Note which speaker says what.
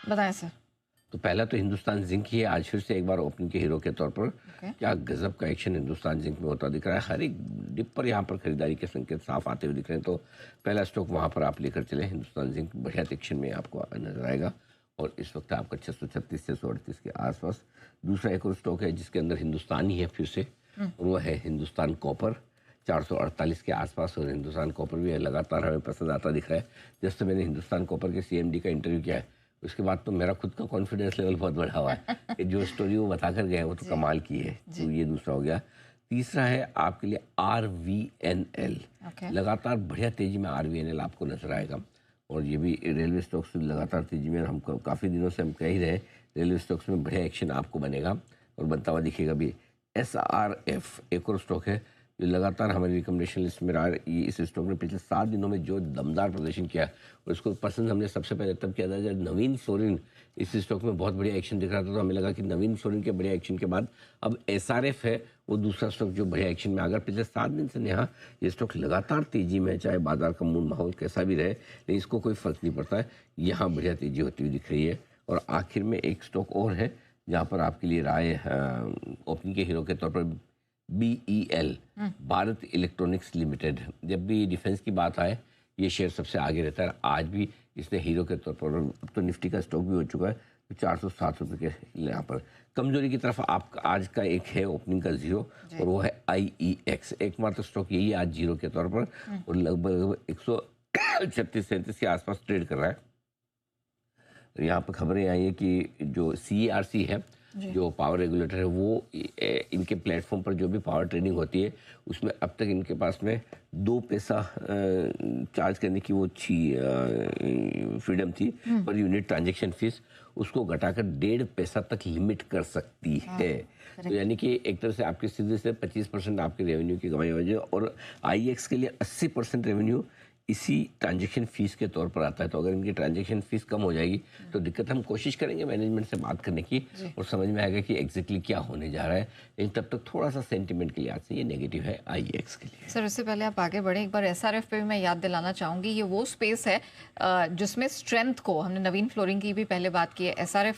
Speaker 1: बताएं सर।
Speaker 2: तो पहला तो हिंदुस्तान जिंक ही है, आज फिर से एक बार ओपनिंग के हीरो के तौर पर क्या गजब का एक्शन हिंदुस्तान जिंक में होता दिख रहा है। हर एक डिप पर यहाँ पर खरीदारी के संकेत साफ आते हुए दिख रहे हैं। तो पहला स्टॉक वहाँ पर आप लेकर चले, हिंदुस्तान जिंक बढ़िया एक्शन में आपको नजर आएगा और इस वक्त आपका 636 638 के आसपास। दूसरा एक और स्टॉक है जिसके अंदर हिंदुस्तान ही है फिर से, और वो है हिंदुस्तान कॉपर 448 के आसपास। और हिंदुस्तान कॉपर भी लगातार हमें पसंद आता दिख रहा है। जैसे मैंने हिंदुस्तान कॉपर के CMD का इंटरव्यू किया है, उसके बाद तो मेरा खुद का कॉन्फिडेंस लेवल बहुत बढ़ा हुआ है कि जो स्टोरी वो बताकर गए वो तो कमाल की है। तो ये दूसरा हो गया। तीसरा है आपके लिए RVNL। लगातार बढ़िया तेजी में RVNL आपको नजर आएगा और ये भी रेलवे स्टॉक्स लगातार तेजी में, हम काफ़ी दिनों से हम कह ही रहे रेलवे स्टॉक्स में बढ़िया एक्शन आपको बनेगा और बनता हुआ दिखेगा भी। SRF एक और स्टॉक है जो लगातार हमारी रिकमेंडेशन लिस्ट में रहा है। इस स्टॉक ने पिछले 7 दिनों में जो दमदार प्रदर्शन किया और इसको पसंद हमने सबसे पहले तब किया था जब नवीन सोरेन इस स्टॉक में बहुत बढ़िया एक्शन दिख रहा था। तो हमें लगा कि नवीन सोरेन के बढ़िया एक्शन के बाद अब SRF है वो दूसरा स्टॉक जो बढ़िया एक्शन में। अगर पिछले 7 दिन से यहाँ ये स्टॉक लगातार तेजी में, चाहे बाजार का मूड माहौल कैसा भी रहे, लेकिन इसको कोई फर्क नहीं पड़ता है, यहाँ बढ़िया तेजी होती हुई दिख रही है। और आखिर में एक स्टॉक और है जहाँ पर आपके लिए राय ओपनिंग के हीरो के तौर पर BEL, भारत इलेक्ट्रॉनिक्स लिमिटेड। जब भी डिफेंस की बात आए ये शेयर सबसे आगे रहता है। आज भी इसने हीरो के तौर पर, अब तो निफ्टी का स्टॉक भी हो चुका है, तो 407 रुपये के यहाँ पर कमजोरी की तरफ आप आज का एक है ओपनिंग का जीरो और वो है IEX। एकमात्र स्टॉक यही आज जीरो के तौर पर और लगभग 136-37 के आसपास ट्रेड कर रहा है। यहाँ पर खबरें आई है कि जो CERC है, जो पावर रेगुलेटर है, वो इनके प्लेटफॉर्म पर जो भी पावर ट्रेडिंग होती है उसमें अब तक इनके पास में 2 पैसा चार्ज करने की वो फ्रीडम थी पर यूनिट ट्रांजैक्शन फीस, उसको घटाकर 1.5 पैसा तक लिमिट कर सकती है। तो यानी कि एक तरह से आपके सीधे से 25% आपके रेवेन्यू की कमाई हो जाए और IEX के लिए 80% रेवेन्यू इसी ट्रांजैक्शन फीस के तौर पर आता है। तो अगर इनकी ट्रांजैक्शन फीस कम हो जाएगी तो दिक्कत, हम कोशिश करेंगे मैनेजमेंट से बात करने की और समझ में आएगा कि एग्जैक्टली क्या होने जा रहा है। लेकिन तब तक थोड़ा सा सेंटिमेंट के लिहाज से ये नेगेटिव है IEX के लिए।
Speaker 1: सर इससे पहले आप आगे बढ़े, एक बार SRF पे भी मैं याद दिलाना चाहूँगी, ये वो स्पेस है जिसमें स्ट्रेंथ को, हमने नवीन फ्लोरिंग की भी पहले बात की है, SRF